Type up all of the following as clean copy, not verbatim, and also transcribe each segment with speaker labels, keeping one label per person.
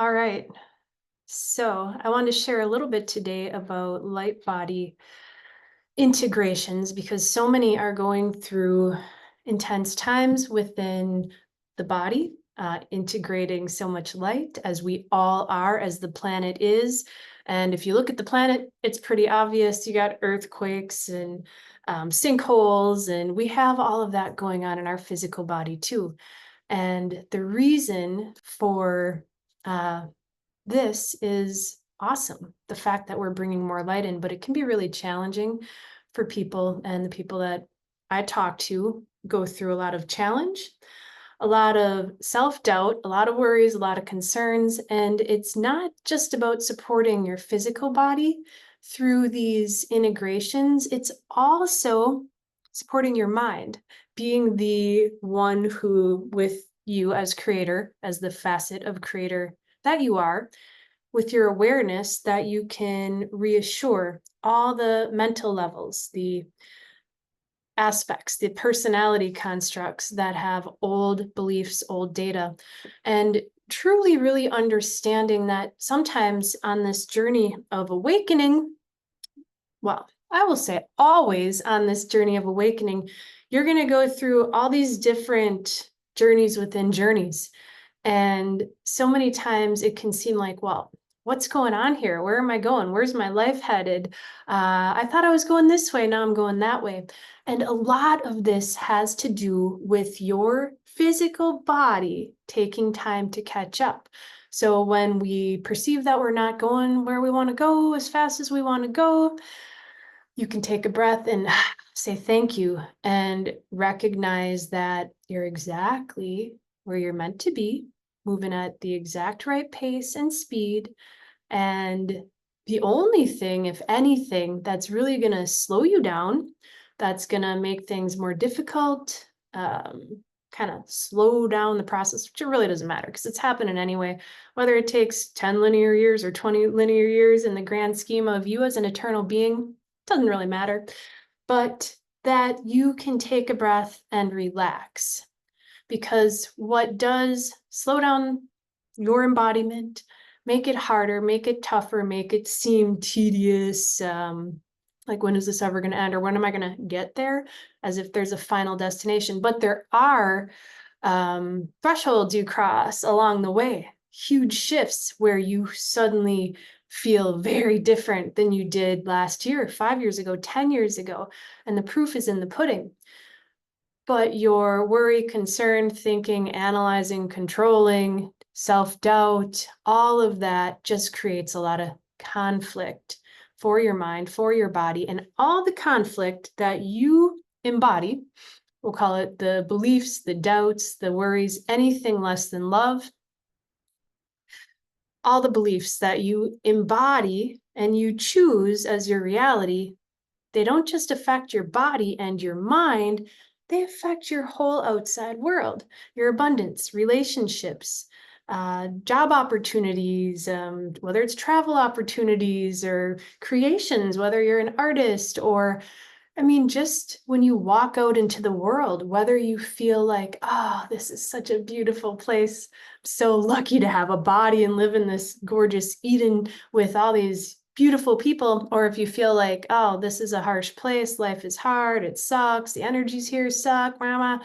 Speaker 1: All right. So I want to share a little bit today about light body integrations because so many are going through intense times within the body, integrating so much light as we all are, as the planet is. And if you look at the planet, it's pretty obvious. You got earthquakes and sinkholes, and we have all of that going on in our physical body too. And the reason for uh, this is awesome. The fact that we're bringing more light in, but it can be really challenging for people. And the people that I talk to go through a lot of challenge, a lot of self doubt, a lot of worries, a lot of concerns. And it's not just about supporting your physical body through these integrations, it's also supporting your mind, being the one who, with you as creator, as the facet of creator that you are, with your awareness, that you can reassure all the mental levels, the aspects, the personality constructs that have old beliefs, old data, and truly, really understanding that sometimes on this journey of awakening, well, I will say always on this journey of awakening, you're going to go through all these different journeys within journeys. And so many times it can seem like, well, what's going on here? Where am I going? Where's my life headed? I thought I was going this way. Now I'm going that way. And a lot of this has to do with your physical body taking time to catch up. So when we perceive that we're not going where we want to go as fast as we want to go, you can take a breath and say thank you and recognize that you're exactly where you're meant to be, moving at the exact right pace and speed. And the only thing, if anything, that's really going to slow you down, that's going to make things more difficult, kind of slow down the process, which it really doesn't matter because it's happening anyway. Whether it takes 10 linear years or 20 linear years in the grand scheme of you as an eternal being, doesn't really matter. But that you can take a breath and relax. Because what does slow down your embodiment, make it harder, make it tougher, make it seem tedious, like when is this ever going to end or when am I going to get there, as if there's a final destination. But there are thresholds you cross along the way, huge shifts where you suddenly feel very different than you did last year, 5 years ago, 10 years ago. And the proof is in the pudding. But your worry, concern, thinking, analyzing, controlling, self-doubt, all of that just creates a lot of conflict for your mind, for your body, and all the conflict that you embody, we'll call it the beliefs, the doubts, the worries, anything less than love, all the beliefs that you embody and you choose as your reality, they don't just affect your body and your mind, they affect your whole outside world, your abundance, relationships, job opportunities, whether it's travel opportunities or creations, whether you're an artist or, I mean, just when you walk out into the world, whether you feel like, oh, this is such a beautiful place. I'm so lucky to have a body and live in this gorgeous Eden with all these beautiful people, or if you feel like, oh, this is a harsh place, life is hard, it sucks, the energies here suck, mama.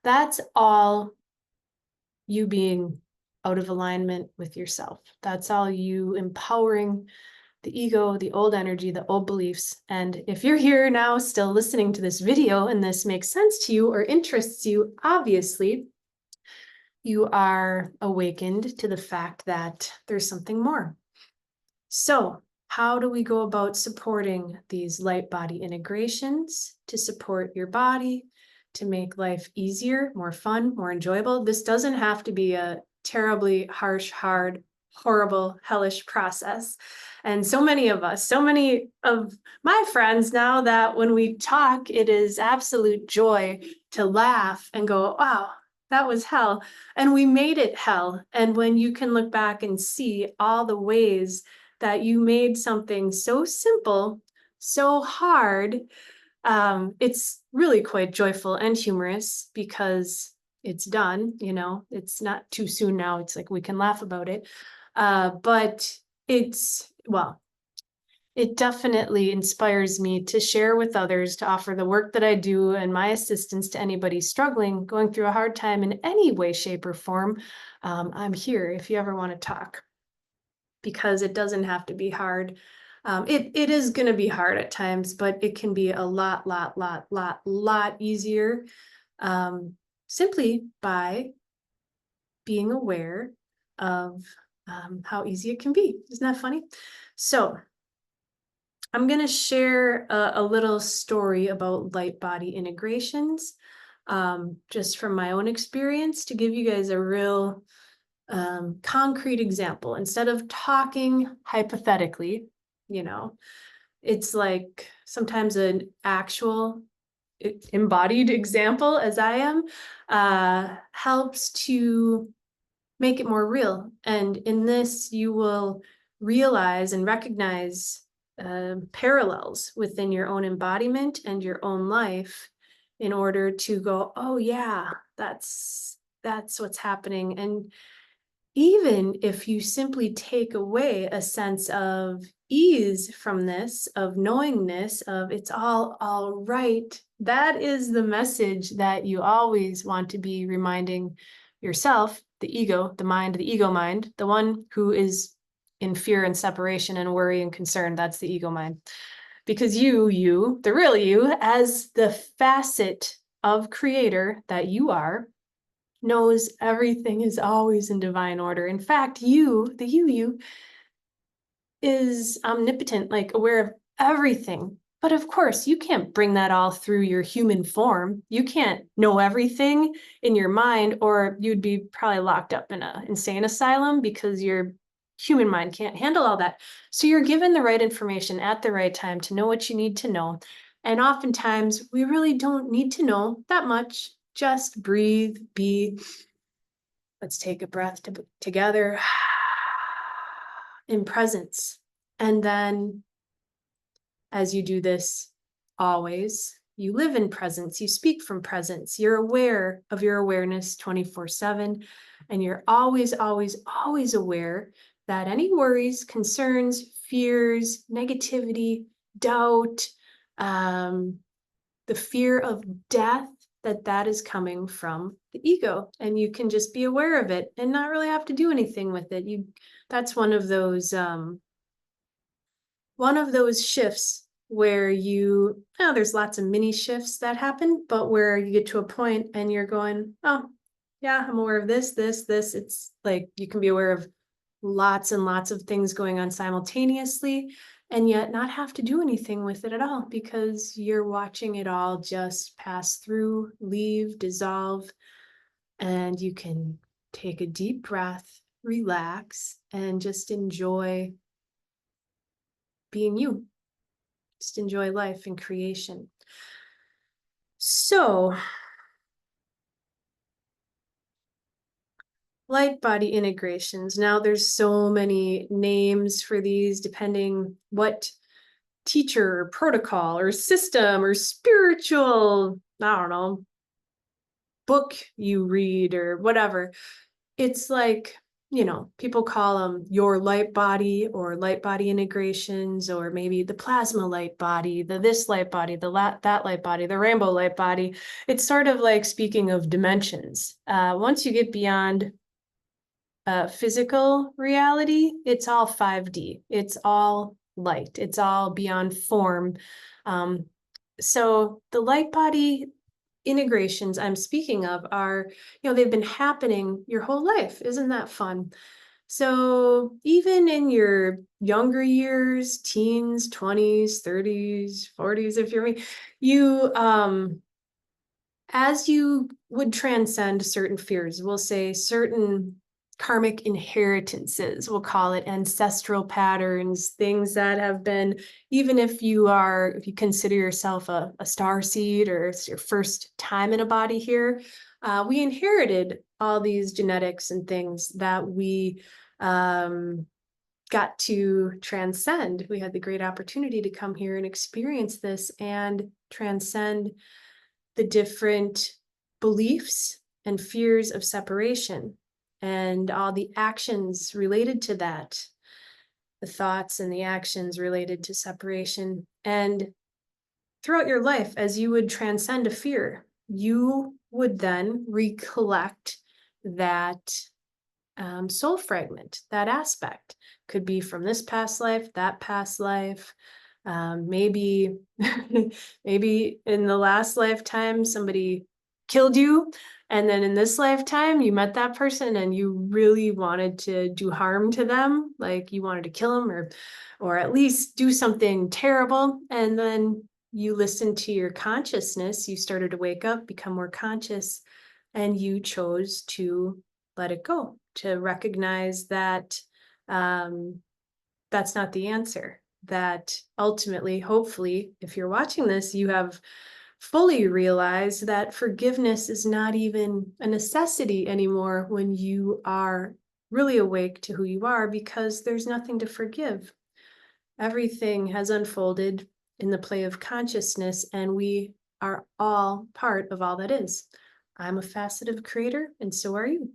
Speaker 1: That's all you being out of alignment with yourself. That's all you empowering the ego, the old energy, the old beliefs. And if you're here now still listening to this video and this makes sense to you or interests you, obviously, you are awakened to the fact that there's something more. So, how do we go about supporting these light body integrations to support your body, to make life easier, more fun, more enjoyable? This doesn't have to be a terribly harsh, hard, horrible, hellish process. And so many of us, so many of my friends now, that when we talk, it is absolute joy to laugh and go, wow, that was hell. And we made it hell. And when you can look back and see all the ways that you made something so simple, so hard, it's really quite joyful and humorous because it's done, it's not too soon now. It's like we can laugh about it. But it definitely inspires me to share with others, to offer the work that I do and my assistance to anybody struggling, going through a hard time in any way, shape, or form. I'm here if you ever want to talk, because it doesn't have to be hard. It is going to be hard at times, but it can be a lot easier, simply by being aware of how easy it can be. Isn't that funny? So I'm going to share a little story about Lightbody integrations, just from my own experience, to give you guys a real concrete example. Instead of talking hypothetically, it's like sometimes an actual embodied example, as I am, helps to make it more real. And in this, you will realize and recognize parallels within your own embodiment and your own life, in order to go, oh yeah, that's what's happening. And even if you simply take away a sense of ease from this, of knowingness, of it's all right, that is the message that you always want to be reminding yourself, the ego, the mind, the ego mind, the one who is in fear and separation and worry and concern. That's the ego mind. Because you, the real you, as the facet of creator that you are, knows everything is always in divine order. In fact, you, the you, is omnipotent, like aware of everything. But of course, you can't bring that all through your human form. You can't know everything in your mind, or you'd be probably locked up in an insane asylum, because your human mind can't handle all that. So you're given the right information at the right time to know what you need to know. And oftentimes, we really don't need to know that much. Just breathe, be. Let's take a breath together in presence. And then as you do this, always, you live in presence, you speak from presence, you're aware of your awareness 24/7, and you're always aware that any worries, concerns, fears, negativity, doubt, the fear of death, that is coming from the ego, and you can just be aware of it and not really have to do anything with it. That's one of those shifts where there's lots of mini shifts that happen, but where you get to a point and you're going, oh yeah, I'm aware of this. It's like you can be aware of lots and lots of things going on simultaneously, and yet not have to do anything with it at all, because you're watching it all just pass through, leave, dissolve, and you can take a deep breath, relax, and just enjoy being you. Just enjoy life and creation. So, Lightbody integrations. Now there's so many names for these, depending what teacher or protocol or system or spiritual, I don't know, book you read or whatever. It's like, people call them your light body, or light body integrations, or maybe the plasma light body, the this light body, that light body, the rainbow light body. It's sort of like speaking of dimensions. Once you get beyond physical reality, it's all 5D. It's all light. It's all beyond form. So the light body integrations I'm speaking of are, they've been happening your whole life. Isn't that fun? So even in your younger years, teens, 20s, 30s, 40s, if you're me, as you would transcend certain fears, we'll say certain karmic inheritances, we'll call it ancestral patterns, things that have been, even if you consider yourself a star seed, or it's your first time in a body here, we inherited all these genetics and things that we got to transcend. We had the great opportunity to come here and experience this and transcend the different beliefs and fears of separation. and all the actions related to that, the thoughts and the actions related to separation. And throughout your life, as you would transcend a fear, you would then recollect that soul fragment, that aspect. Could be from this past life, that past life. Maybe, maybe in the last lifetime, somebody killed you. And then in this lifetime, you met that person and you really wanted to do harm to them. Like you wanted to kill them or at least do something terrible. And then you listened to your consciousness. You started to wake up, become more conscious, and you chose to let it go, to recognize that that's not the answer. That ultimately, hopefully, if you're watching this, you have fully realized that forgiveness is not even a necessity anymore when you are really awake to who you are, because there's nothing to forgive. Everything has unfolded in the play of consciousness, and we are all part of all that is. I'm a facet of creator, and so are you.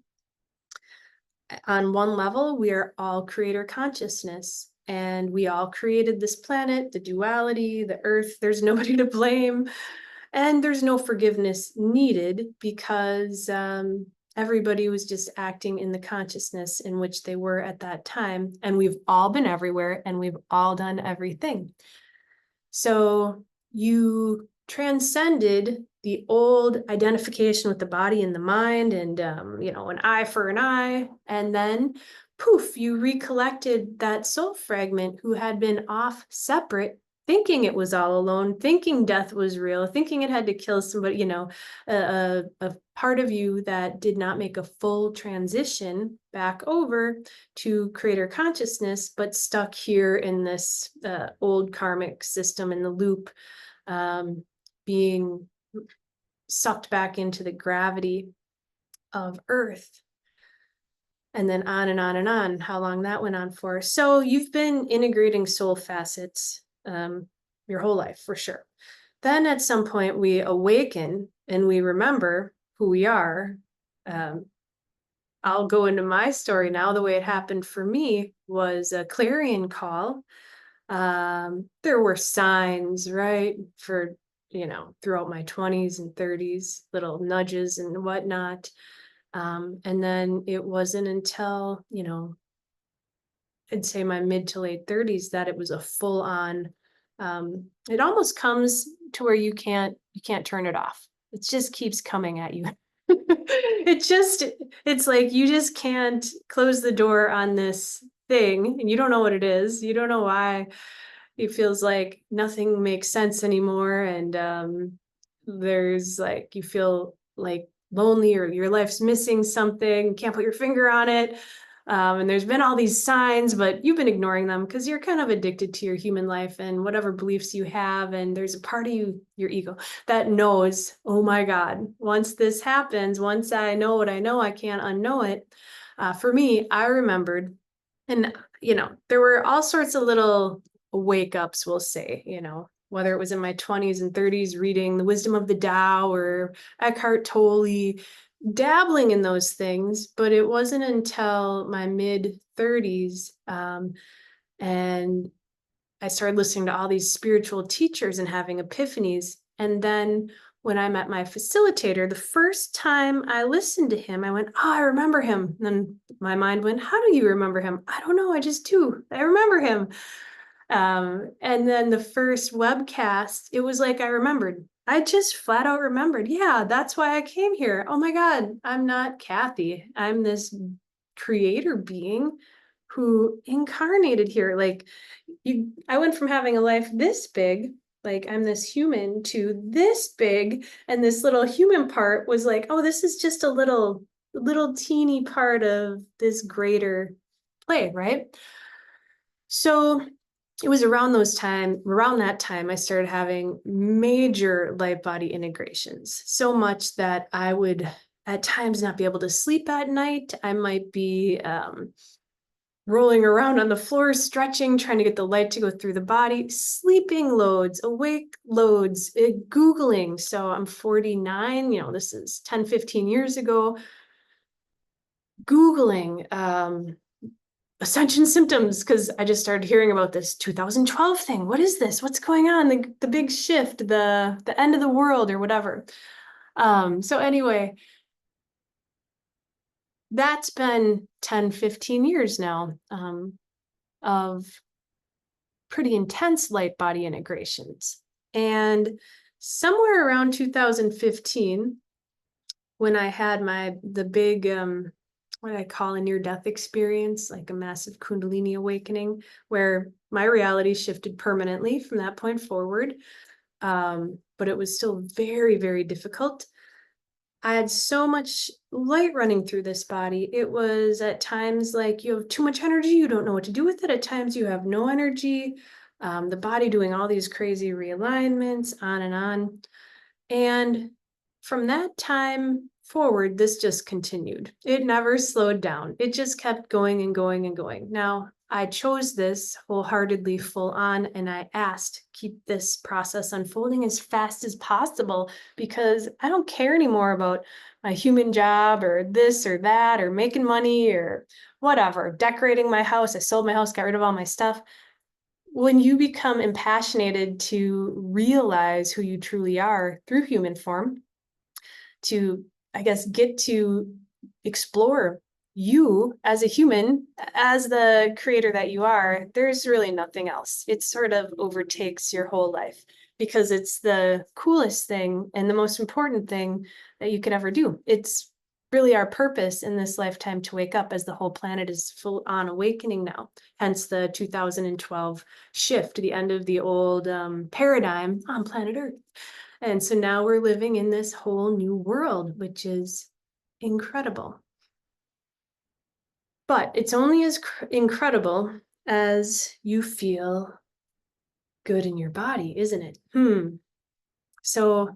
Speaker 1: On one level, we are all creator consciousness, and we all created this planet, the duality, the earth. There's nobody to blame, and there's no forgiveness needed because everybody was just acting in the consciousness in which they were at that time. And we've all been everywhere, and we've all done everything. So you transcended the old identification with the body and the mind, and an eye for an eye, and then poof, you recollected that soul fragment who had been off separate, thinking it was all alone, thinking death was real, thinking it had to kill somebody, a part of you that did not make a full transition back over to creator consciousness, but stuck here in this old karmic system in the loop, being sucked back into the gravity of Earth. And then on and on and on, how long that went on for. So you've been integrating soul facets your whole life, for sure. Then at some point we awaken and we remember who we are. I'll go into my story now. The way it happened for me was a clarion call. There were signs, right, for, throughout my 20s and 30s, little nudges and whatnot. And then it wasn't until, I'd say my mid to late 30s that it was a full on, it almost comes to where you can't turn it off. It just keeps coming at you. It's like you just can't close the door on this thing, and you don't know what it is. You don't know why. It feels like nothing makes sense anymore. And there's like, you feel like lonely, or your life's missing something, can't put your finger on it. And there's been all these signs, but you've been ignoring them because you're kind of addicted to your human life and whatever beliefs you have. And there's a part of you, your ego, that knows, oh my God, once this happens, once I know what I know, I can't unknow it. For me, I remembered, and, there were all sorts of little wake ups, we'll say, whether it was in my 20s and 30s reading The Wisdom of the Tao or Eckhart Tolle, dabbling in those things. But it wasn't until my mid 30s, and I started listening to all these spiritual teachers and having epiphanies. And then when I met my facilitator, the first time I listened to him, I went, oh, I remember him. And then my mind went, how do you remember him? I don't know. I just do. I remember him. And then the first webcast, it was like I remembered. I just flat out remembered. Yeah, that's why I came here. Oh my God, I'm not Kathy. I'm this creator being who incarnated here. Like I went from having a life this big, like I'm this human, to this big, and this little human part was like, oh, this is just a little teeny part of this greater play, right? So it was around that time, I started having major Lightbody integrations, so much that I would at times not be able to sleep at night. I might be rolling around on the floor, stretching, trying to get the light to go through the body, sleeping loads, awake loads, Googling. So I'm 49, this is 10, 15 years ago. Googling ascension symptoms because I just started hearing about this 2012 thing. What is this? What's going on? The big shift, the end of the world or whatever. So anyway, that's been 10, 15 years now of pretty intense light body integrations. And somewhere around 2015, when I had the big what I call a near-death experience, like a massive Kundalini awakening, where my reality shifted permanently from that point forward. But it was still very, very difficult. I had so much light running through this body. It was at times like you have too much energy, you don't know what to do with it. At times you have no energy. The body doing all these crazy realignments, on and on. And from that time forward, this just continued. It never slowed down. It just kept going and going and going. Now, I chose this wholeheartedly, full on, and I asked, keep this process unfolding as fast as possible because I don't care anymore about my human job or this or that or making money or whatever, decorating my house. I sold my house, got rid of all my stuff. When you become impassionated to realize who you truly are through human form, to, I guess, get to explore you as a human, as the creator that you are, there's really nothing else. It sort of overtakes your whole life because it's the coolest thing and the most important thing that you could ever do. It's really our purpose in this lifetime to wake up as the whole planet is full on awakening now. Hence the 2012 shift, the end of the old paradigm on planet Earth. And so now we're living in this whole new world, which is incredible. But it's only as incredible as you feel good in your body, isn't it? So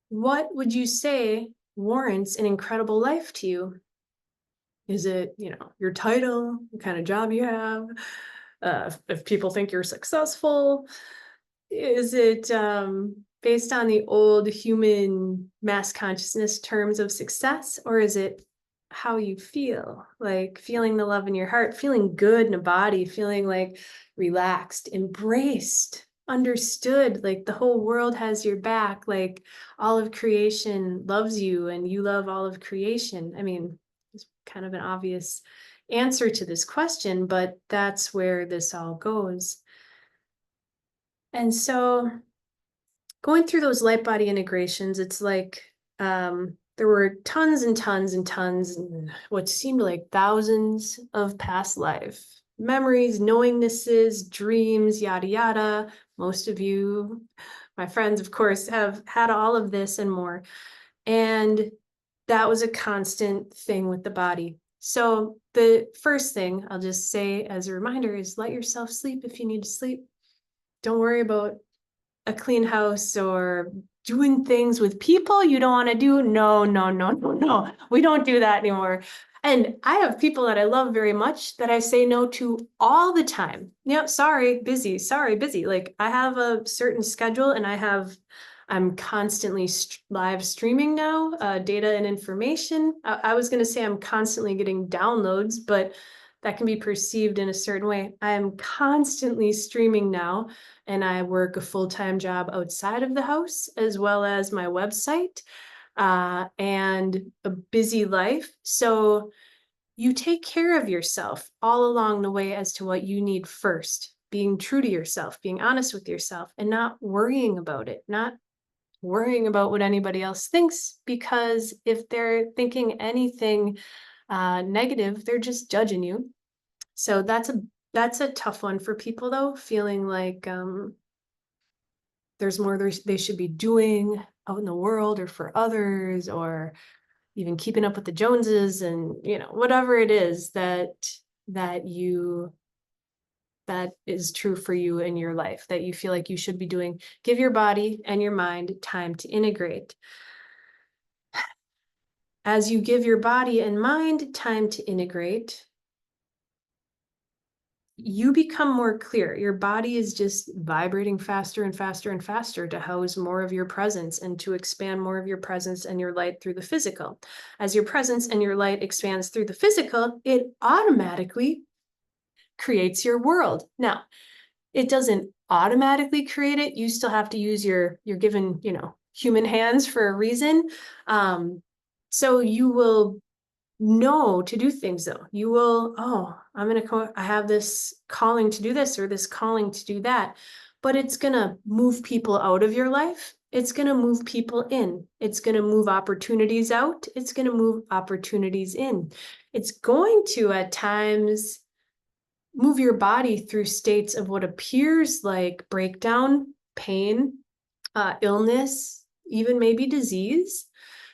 Speaker 1: what would you say warrants an incredible life to you? Is it, your title, what kind of job you have? If people think you're successful? Is it based on the old human mass consciousness terms of success, or is it how you feel? Like feeling the love in your heart, feeling good in a body, feeling like relaxed, embraced, understood, like the whole world has your back, like all of creation loves you and you love all of creation. I mean, it's kind of an obvious answer to this question, but that's where this all goes. And so going through those light body integrations, it's like there were tons and tons and tons, and what seemed like thousands of past life memories, knowingnesses, dreams, yada, yada. Most of you, my friends, of course, have had all of this and more. And that was a constant thing with the body. So the first thing I'll just say as a reminder is let yourself sleep if you need to sleep. Don't worry about a clean house or doing things with people you don't want to do. No, no, no, no, no. We don't do that anymore. And I have people that I love very much that I say no to all the time. Yeah, sorry, busy. Sorry, busy. Like I have a certain schedule and I'm constantly live streaming now, data and information. I was going to say I'm constantly getting downloads, but that can be perceived in a certain way. I am constantly streaming now, and I work a full-time job outside of the house, as well as my website, and a busy life. So you take care of yourself all along the way as to what you need first, being true to yourself, being honest with yourself, and not worrying about it, not worrying about what anybody else thinks, because if they're thinking anything negative, they're just judging you. So that's a tough one for people though, feeling like there's more they should be doing out in the world or for others, or even keeping up with the Joneses, and whatever it is that is true for you in your life that you feel like you should be doing. Give your body and your mind time to integrate. As you give your body and mind time to integrate, you become more clear. Your body is just vibrating faster and faster and faster to house more of your presence and to expand more of your presence and your light through the physical. As your presence and your light expands through the physical, it automatically creates your world. Now, it doesn't automatically create it. You still have to use your given, human hands for a reason. So you will know to do things though. You will, I have this calling to do this or this calling to do that, but it's going to move people out of your life. It's going to move people in. It's going to move opportunities out. It's going to move opportunities in. It's going to, at times, move your body through states of what appears like breakdown, pain, illness, even maybe disease.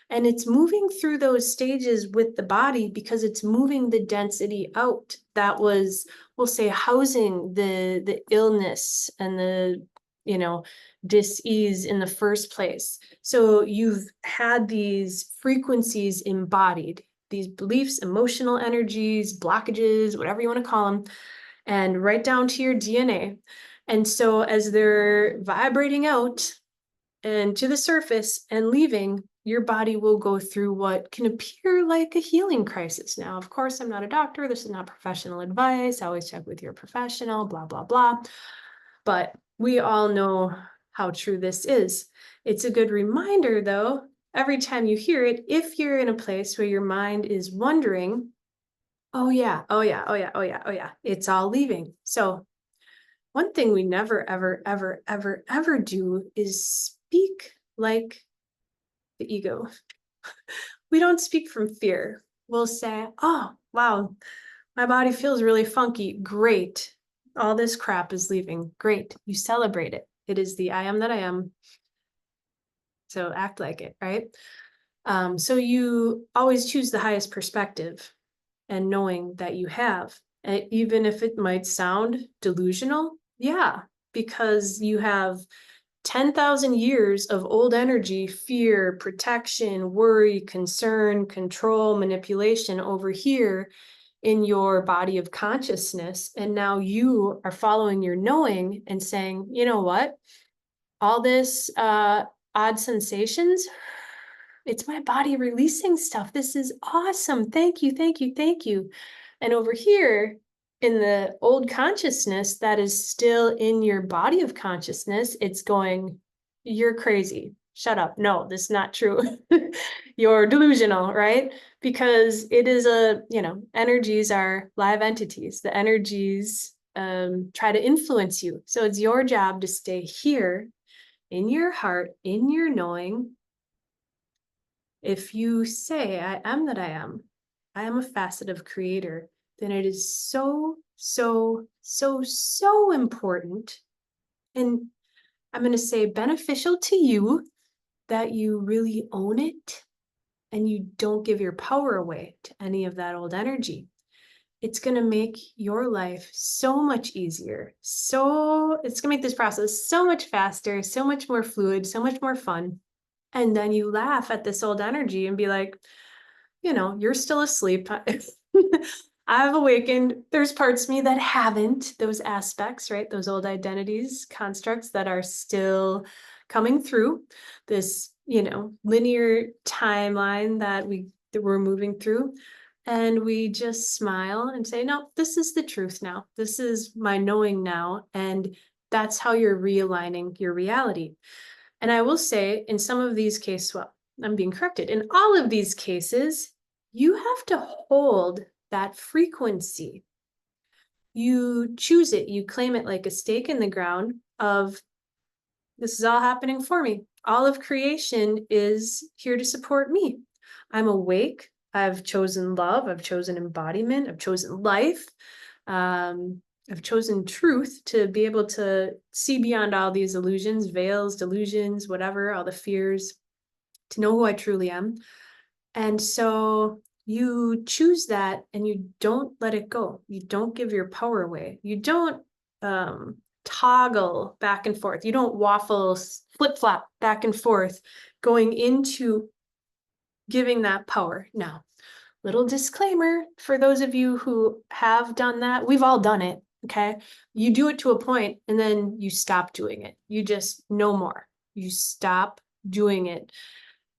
Speaker 1: And it's moving through those stages with the body because it's moving the density out that was, we'll say, housing the illness and the, dis-ease in the first place. So you've had these frequencies embodied, these beliefs, emotional energies, blockages, whatever you want to call them, and right down to your DNA. And so as they're vibrating out and to the surface and leaving, your body will go through what can appear like a healing crisis. Now, of course, I'm not a doctor. This is not professional advice. Always check with your professional, blah, blah, blah. But we all know how true this is. It's a good reminder, though, every time you hear it, if you're in a place where your mind is wondering, oh yeah, oh yeah, oh yeah, oh yeah, oh yeah, it's all leaving. So one thing we never, ever, ever, ever, ever do is speak like the ego. We don't speak from fear. We'll say, oh, wow, my body feels really funky. Great. All this crap is leaving. Great. You celebrate it. It is the I am that I am. So act like it, right? So you always choose the highest perspective and knowing that you have, even if it might sound delusional. Yeah, because you have 10,000 years of old energy, fear, protection, worry, concern, control, manipulation over here in your body of consciousness. And now you are following your knowing and saying, you know what? All this odd sensations, it's my body releasing stuff. This is awesome. Thank you, thank you, thank you. And over here in the old consciousness that is still in your body of consciousness, it's going, you're crazy. Shut up. No, this is not true. You're delusional, right? Because it is energies are live entities. The energies try to influence you. So it's your job to stay here in your heart, in your knowing. If you say, I am that I am a facet of creator, then it is so, so, so, so important. And I'm going to say beneficial to you that you really own it and you don't give your power away to any of that old energy. It's going to make your life so much easier. So it's going to make this process so much faster, so much more fluid, so much more fun. And then you laugh at this old energy and be like, you're still asleep. I've awakened. There's parts of me that haven't, those aspects, right? Those old identities, constructs that are still coming through this, linear timeline that we're moving through. And we just smile and say, no, this is the truth now. This is my knowing now. And that's how you're realigning your reality. And I will say in some of these cases, well, I'm being corrected. In all of these cases, you have to hold that frequency. You choose it, you claim it like a stake in the ground of, this is all happening for me. All of creation is here to support me. I'm awake. I've chosen love. I've chosen embodiment. I've chosen life. I've chosen truth to be able to see beyond all these illusions, veils, delusions, whatever, all the fears, to know who I truly am. And so you choose that and you don't let it go. You don't give your power away. You don't toggle back and forth. You don't waffle, flip-flop back and forth going into giving that power. Now, little disclaimer for those of you who have done that. We've all done it. Okay. You do it to a point and then you stop doing it. You just no more. You stop doing it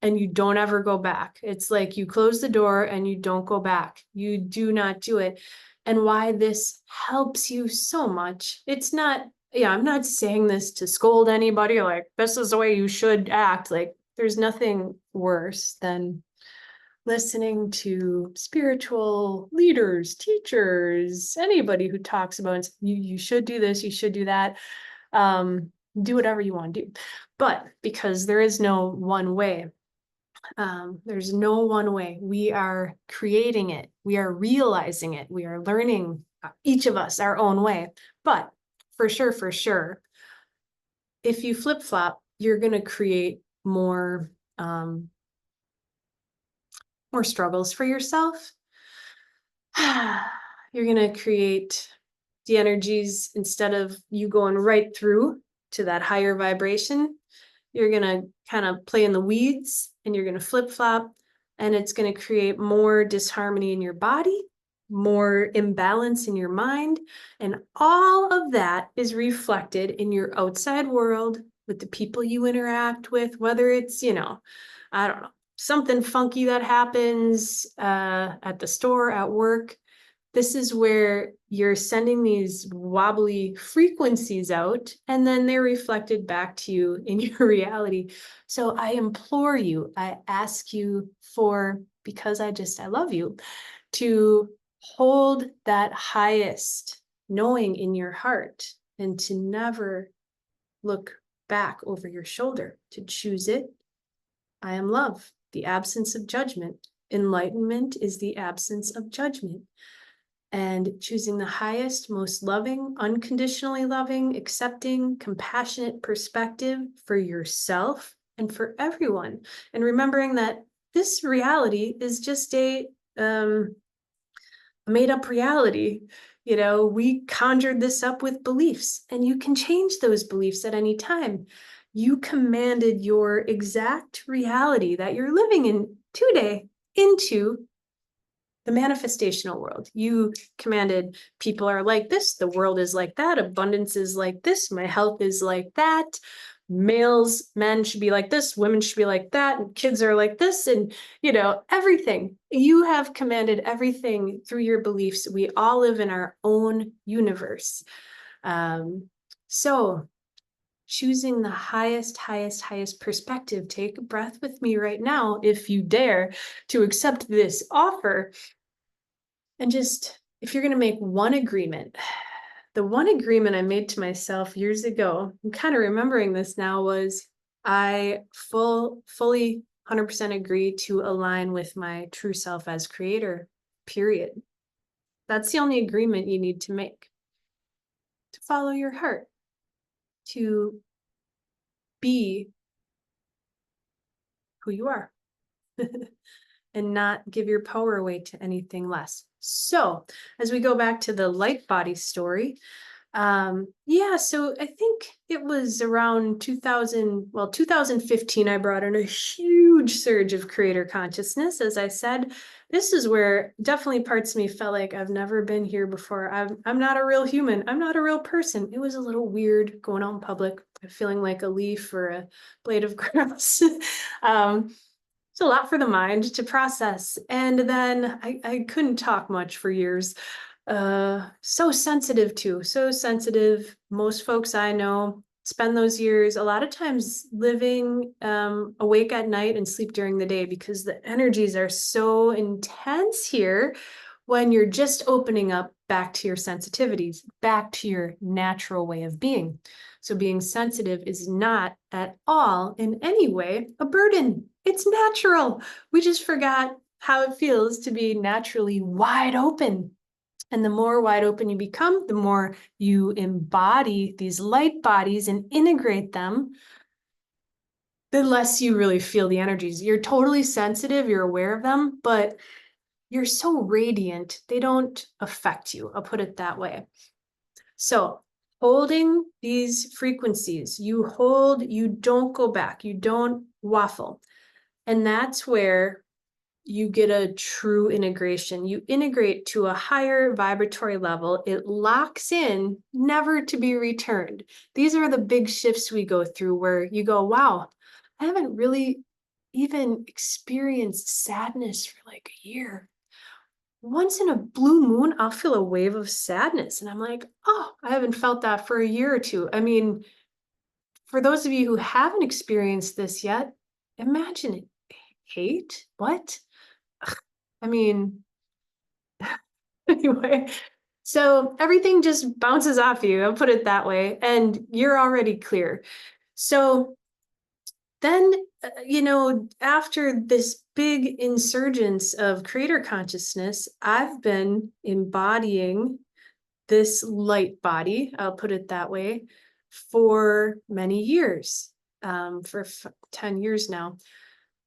Speaker 1: and you don't ever go back. It's like you close the door and you don't go back. You do not do it. And why this helps you so much. It's not, yeah, I'm not saying this to scold anybody, like, this is the way you should act. Like, there's nothing worse than listening to spiritual leaders, teachers, anybody who talks about you should do this, you should do that. Do whatever you want to do. But because there is no one way, there's no one way. We are creating it. We are realizing it. We are learning, each of us, our own way. But for sure, if you flip flop, you're going to create more struggles for yourself. You're going to create the energies, instead of you going right through to that higher vibration, you're going to kind of play in the weeds and you're going to flip flop, and it's going to create more disharmony in your body, more imbalance in your mind. And all of that is reflected in your outside world with the people you interact with, whether it's, I don't know, something funky that happens at the store, at work. This is where you're sending these wobbly frequencies out, and then they're reflected back to you in your reality. So I implore you, I ask you because I love you, to hold that highest knowing in your heart and to never look back over your shoulder, to choose it. I am love, the absence of judgment. Enlightenment is the absence of judgment. And choosing the highest, most loving, unconditionally loving, accepting, compassionate perspective for yourself and for everyone. And remembering that this reality is just a made up reality. We conjured this up with beliefs, and you can change those beliefs at any time. You commanded your exact reality that you're living in today into the manifestational world. You commanded people are like this, the world is like that, abundance is like this, my health is like that, men should be like this, women should be like that, and kids are like this, and everything. You have commanded everything through your beliefs. We all live in our own universe. So choosing the highest perspective. Take a breath with me right now, if you dare, to accept this offer. And just, if you're going to make one agreement, the one agreement I made to myself years ago, I'm kind of remembering this now, was I fully 100% agree to align with my true self as creator, period. That's the only agreement you need to make. To follow your heart, to be who you are. And not give your power away to anything less. So as we go back to the Lightbody story, so I think it was around 2015, I brought in a huge surge of creator consciousness. As I said, this is where definitely parts of me felt like I've never been here before. I'm not a real human. I'm not a real person. It was a little weird going out in public, feeling like a leaf or a blade of grass. It's a lot for the mind to process. And then I couldn't talk much for years. So sensitive. Most folks I know spend those years a lot of times living awake at night and sleep during the day, because the energies are so intense here when you're just opening up back to your sensitivities, back to your natural way of being. So being sensitive is not at all in any way a burden. It's natural. We just forgot how it feels to be naturally wide open. And the more wide open you become, the more you embody these light bodies and integrate them, the less you really feel the energies. You're totally sensitive, you're aware of them, but you're so radiant, they don't affect you. I'll put it that way. So holding these frequencies, you hold, you don't go back, you don't waffle. And that's where you get a true integration. You integrate to a higher vibratory level. It locks in, never to be returned. These are the big shifts we go through where you go, wow, I haven't really even experienced sadness for like a year. Once in a blue moon, I'll feel a wave of sadness. And I'm like, oh, I haven't felt that for a year or two. I mean, for those of you who haven't experienced this yet, imagine it. Hate? What? I mean, anyway, so everything just bounces off you. I'll put it that way. And you're already clear. So then, after this big insurgence of creator consciousness, I've been embodying this light body, I'll put it that way, for many years, for 10 years now.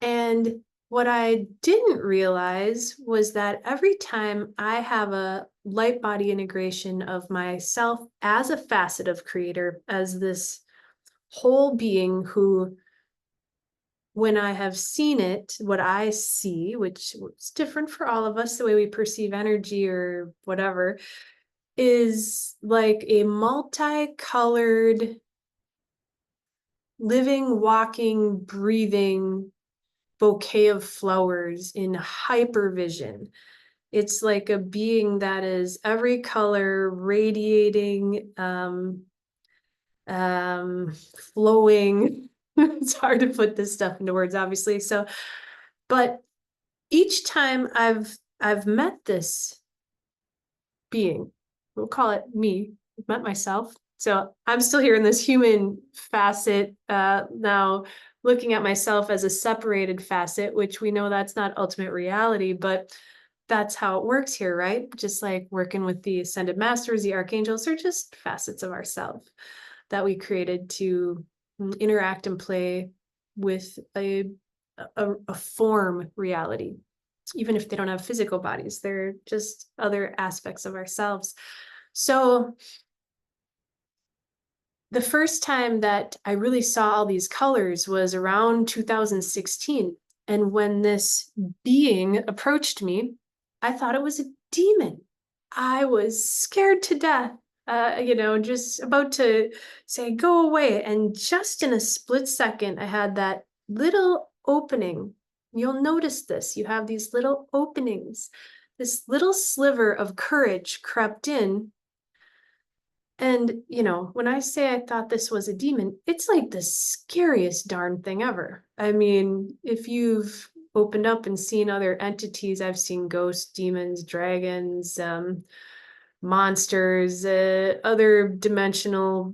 Speaker 1: And what I didn't realize was that every time I have a light body integration of myself as a facet of creator, as this whole being who, when I have seen it, what I see, which is different for all of us, the way we perceive energy or whatever, is like a multicolored, living, walking, breathing bouquet of flowers in hypervision. It's like a being that is every color radiating, flowing. It's hard to put this stuff into words, obviously. So, but each time I've met this being, we'll call it me, I've met myself. So I'm still here in this human facet, now looking at myself as a separated facet, which we know that's not ultimate reality, but that's how it works here, right? Just like working with the ascended masters, the archangels, are just facets of ourselves that we created to interact and play with a form reality. Even if they don't have physical bodies, they're just other aspects of ourselves. So the first time that I really saw all these colors was around 2016. And when this being approached me, I thought it was a demon. I was scared to death, just about to say, go away. And just in a split second, I had that little opening. You'll notice this. You have these little openings. This little sliver of courage crept in. And, when I say I thought this was a demon, it's like the scariest darn thing ever. I mean, if you've opened up and seen other entities, I've seen ghosts, demons, dragons, monsters, other dimensional,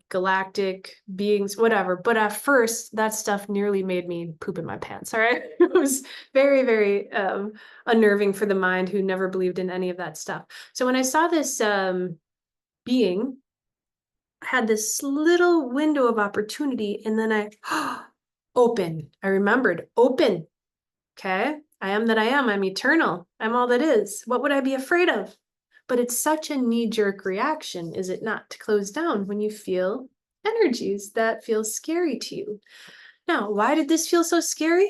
Speaker 1: galactic beings, whatever. But at first, that stuff nearly made me poop in my pants. All right. It was very, very unnerving for the mind who never believed in any of that stuff. So when I saw this being, I had this little window of opportunity, and then I open. I remembered, open. Okay. I am that I am. I'm eternal. I'm all that is. What would I be afraid of? But it's such a knee-jerk reaction, is it not, to close down when you feel energies that feel scary to you. Now, why did this feel so scary?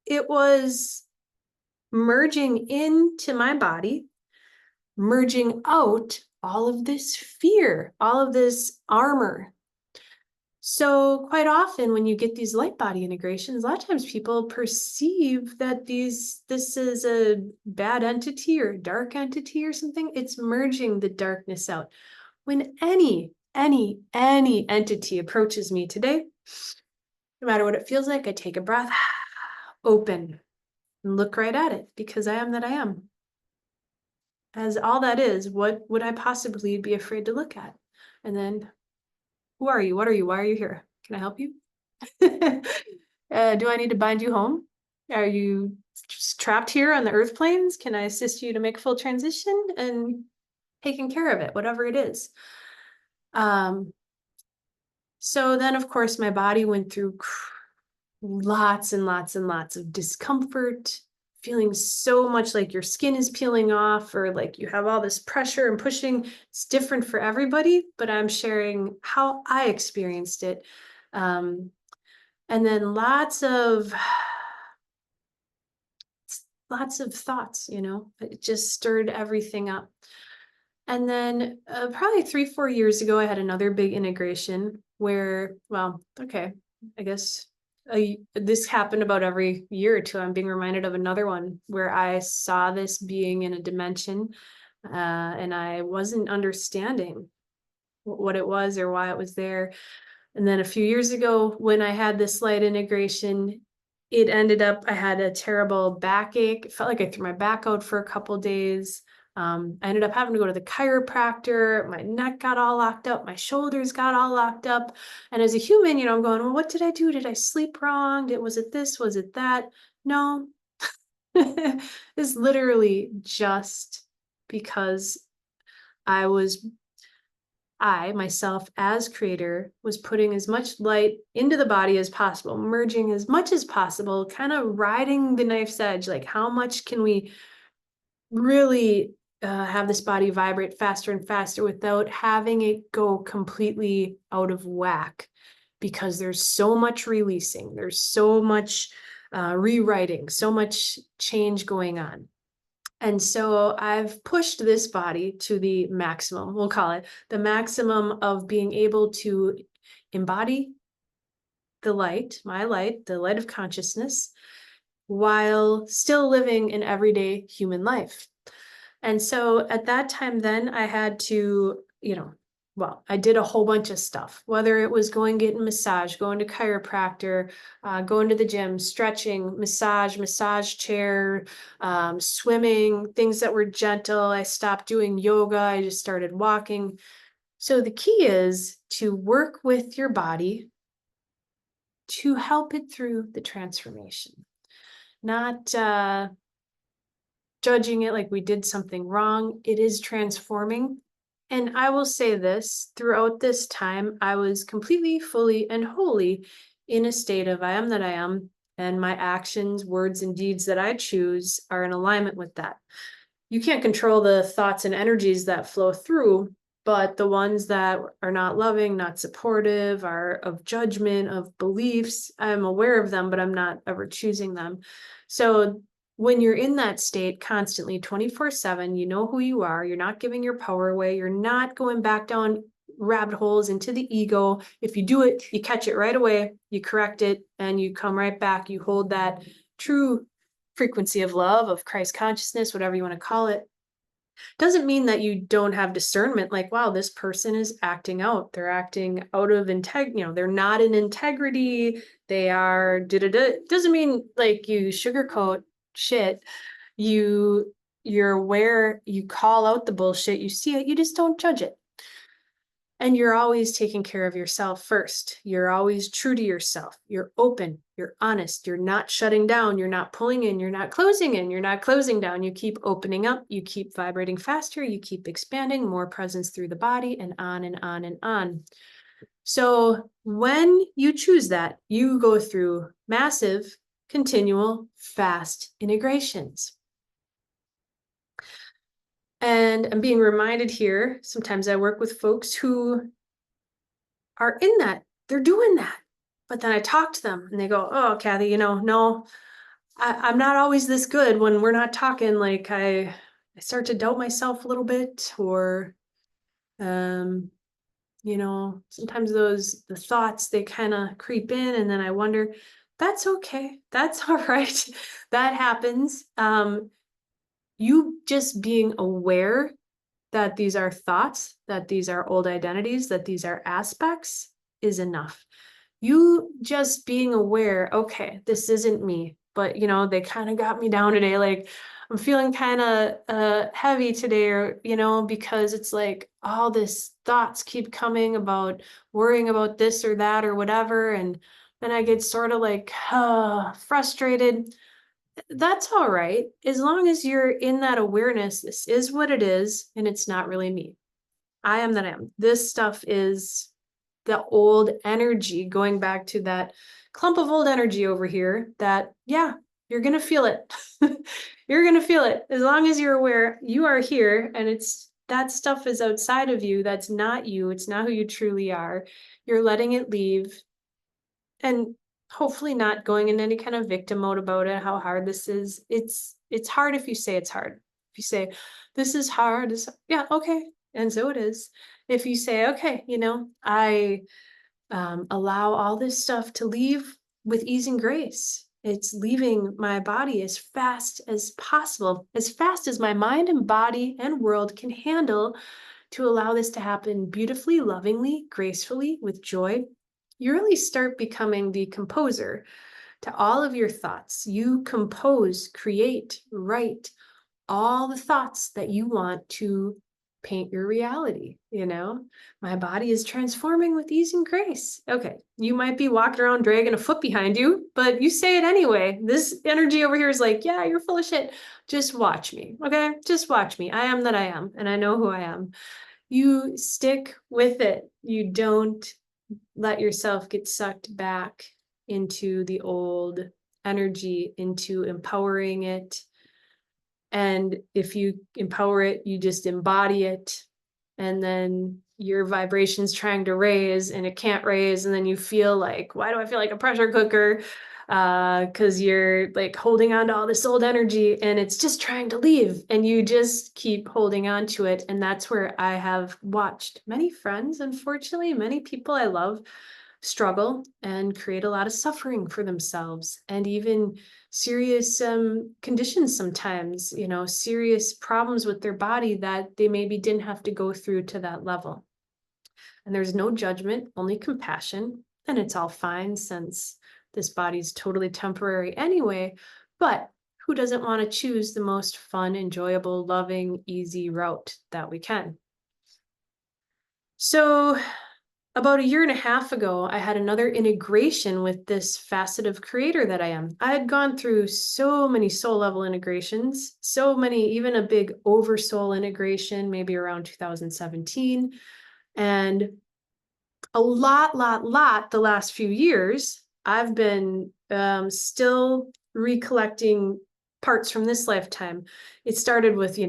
Speaker 1: It was merging into my body, merging out all of this fear, all of this armor. So quite often when you get these light body integrations, a lot of times people perceive that this is a bad entity or a dark entity or something. It's merging the darkness out. When any entity approaches me today, no matter what it feels like, I take a breath, open, and look right at it, because I am that I am. As all that is, what would I possibly be afraid to look at? And then, who are you? What are you? Why are you here? Can I help you? Do I need to bind you home? Are you just trapped here on the earth planes? Can I assist you to make a full transition and taking care of it, whatever it is? So then, of course, my body went through lots and lots and lots of discomfort, feeling so much like your skin is peeling off, or like you have all this pressure and pushing. It's different for everybody, but I'm sharing how I experienced it. And then lots of lots of thoughts, it just stirred everything up. And then probably 3, 4 years ago, I had another big integration where, well, okay, I guess this happened about every year or two. I'm being reminded of another one where I saw this being in a dimension, and I wasn't understanding what it was or why it was there. And then a few years ago, when I had this light integration, it ended up, I had a terrible backache. It felt like I threw my back out for a couple days. I ended up having to go to the chiropractor. My neck got all locked up. My shoulders got all locked up. And as a human, I'm going, well, what did I do? Did I sleep wrong? Was it this? Was it that? No. It's literally just because I was I, myself as creator, was putting as much light into the body as possible, merging as much as possible, kind of riding the knife's edge. Like, how much can we really have this body vibrate faster and faster without having it go completely out of whack? Because there's so much releasing, there's so much rewriting, so much change going on. And so I've pushed this body to the maximum, we'll call it the maximum of being able to embody the light, my light, the light of consciousness, while still living an everyday human life. And so at that time, then I had to, well, I did a whole bunch of stuff, whether it was going getting massage, going to chiropractor, going to the gym, stretching, massage chair, swimming, things that were gentle. I stopped doing yoga. I just started walking. So the key is to work with your body to help it through the transformation, not judging it like we did something wrong. It is transforming. And I will say this, throughout this time, I was completely, fully, and wholly in a state of I am that I am, and my actions, words, and deeds that I choose are in alignment with that. You can't control the thoughts and energies that flow through, but the ones that are not loving, not supportive, are of judgment, of beliefs, I'm aware of them, but I'm not ever choosing them. So when you're in that state constantly 24/7, you know who you are, you're not giving your power away, you're not going back down rabbit holes into the ego. If you do it, you catch it right away, you correct it, and you come right back. You hold that true frequency of love, of Christ consciousness, whatever you want to call it. Doesn't mean that you don't have discernment, like, wow, this person is acting out. They're acting out of integrity, they're not in integrity. They are Doesn't mean like you sugarcoat shit. You're aware, you call out the bullshit, you see it, you just don't judge it. And you're always taking care of yourself first. You're always true to yourself. You're open, you're honest, you're not shutting down, you're not pulling in, you're not closing in, you're not closing down. You keep opening up, you keep vibrating faster, you keep expanding, more presence through the body, and on and on and on. So when you choose that, you go through massive, continual, fast integrations. And I'm being reminded here, sometimes I work with folks who are in that, they're doing that. But then I talk to them and they go, oh, Kathy, no, I'm not always this good when we're not talking. Like I start to doubt myself a little bit, or, sometimes the thoughts, they kind of creep in, and then I wonder, that's okay. That's all right. That happens. You just being aware that these are thoughts, that these are old identities, that these are aspects is enough. You just being aware, okay, this isn't me, but they kind of got me down today. Like I'm feeling kind of heavy today, or, because it's like all this thoughts keep coming about worrying about this or that or whatever. And then I get sort of like frustrated. That's all right. As long as you're in that awareness, this is what it is, and it's not really me. I am that I am. This stuff is the old energy, going back to that clump of old energy over here that, yeah, you're going to feel it. You're going to feel it. As long as you're aware you are here, and that stuff is outside of you. That's not you. It's not who you truly are. You're letting it leave. And hopefully not going in any kind of victim mode about it, how hard this is. It's hard if you say it's hard. If you say, this is hard, yeah, okay. And so it is. If you say, okay, I allow all this stuff to leave with ease and grace. It's leaving my body as fast as possible, as fast as my mind and body and world can handle, to allow this to happen beautifully, lovingly, gracefully, with joy. You really start becoming the composer to all of your thoughts. You compose, create, write all the thoughts that you want to paint your reality. My body is transforming with ease and grace. Okay, you might be walking around dragging a foot behind you, but you say it anyway. This energy over here is like, yeah, you're full of shit. Just watch me. Okay, just watch me. I am that I am, and I know who I am. You stick with it. You don't let yourself get sucked back into the old energy, into empowering it. And if you empower it, you just embody it. And then your vibration's trying to raise and it can't raise. And then you feel like, why do I feel like a pressure cooker? Because you're like holding on to all this old energy and it's just trying to leave. And you just keep holding on to it. And that's where I have watched many friends, unfortunately, many people I love, struggle and create a lot of suffering for themselves, and even serious conditions sometimes, serious problems with their body that they maybe didn't have to go through to that level. And there's no judgment, only compassion. And it's all fine since this body's totally temporary anyway. But who doesn't want to choose the most fun, enjoyable, loving, easy route that we can? So about a year and a half ago, I had another integration with this facet of creator that I am. I had gone through so many soul level integrations, so many, even a big oversoul integration, maybe around 2017. And a lot the last few years, I've been still recollecting parts from this lifetime. It started with,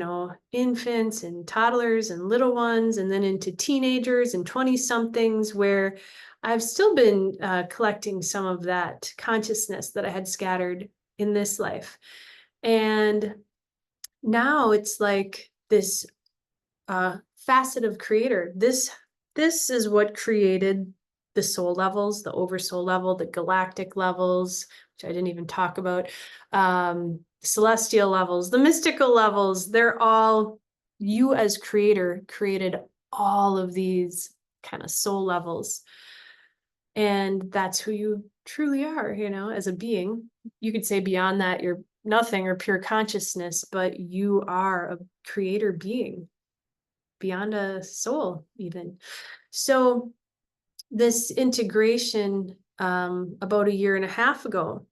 Speaker 1: infants and toddlers and little ones, and then into teenagers and 20 somethings, where I've still been collecting some of that consciousness that I had scattered in this life. And now it's like this facet of creator. This is what created the soul levels, the oversoul level, the galactic levels, which I didn't even talk about, celestial levels, the mystical levels. They're all, you as creator created all of these kind of soul levels. And that's who you truly are, as a being. You could say beyond that, you're nothing or pure consciousness, but you are a creator being beyond a soul even. So this integration, about a year and a half ago,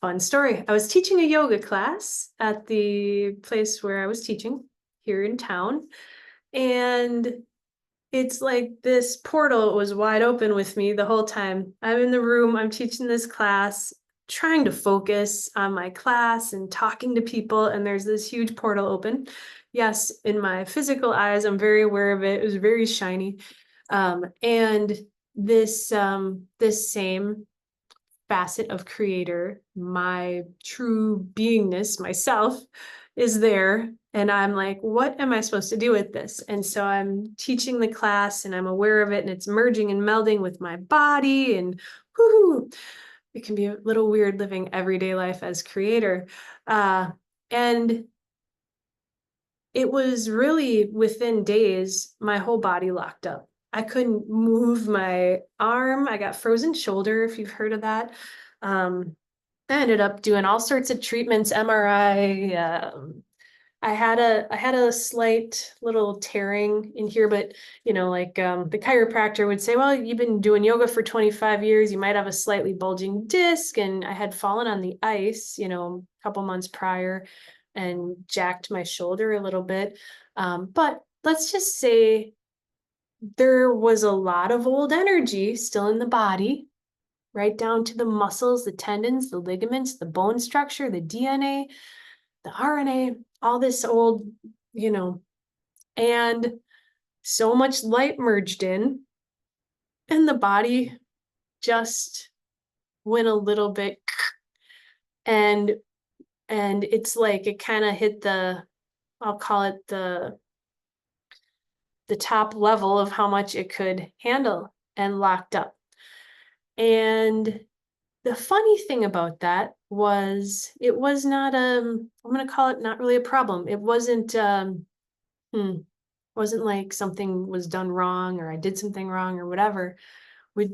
Speaker 1: fun story. I was teaching a yoga class at the place where I was teaching here in town. And it's like this portal was wide open with me the whole time. I'm in the room, I'm teaching this class, trying to focus on my class and talking to people, and there's this huge portal open. Yes, in my physical eyes, I'm very aware of it. It was very shiny. And this same facet of creator, my true beingness, myself, is there. And I'm like, what am I supposed to do with this? And so I'm teaching the class and I'm aware of it, and it's merging and melding with my body, and whoo, it can be a little weird living everyday life as creator. And it was really within days, my whole body locked up. I couldn't move my arm. I got frozen shoulder, if you've heard of that. I ended up doing all sorts of treatments, MRI. I had a slight little tearing in here, but the chiropractor would say, well, you've been doing yoga for 25 years, you might have a slightly bulging disc. And I had fallen on the ice, a couple months prior, and jacked my shoulder a little bit. But let's just say there was a lot of old energy still in the body, right down to the muscles, the tendons, the ligaments, the bone structure, the DNA, the RNA, all this old, and so much light merged in, and the body just went a little bit and it's like it kind of hit the, I'll call it the top level of how much it could handle and locked up. And the funny thing about that was it was not I'm going to call it not really a problem. It wasn't wasn't like something was done wrong or I did something wrong or whatever. We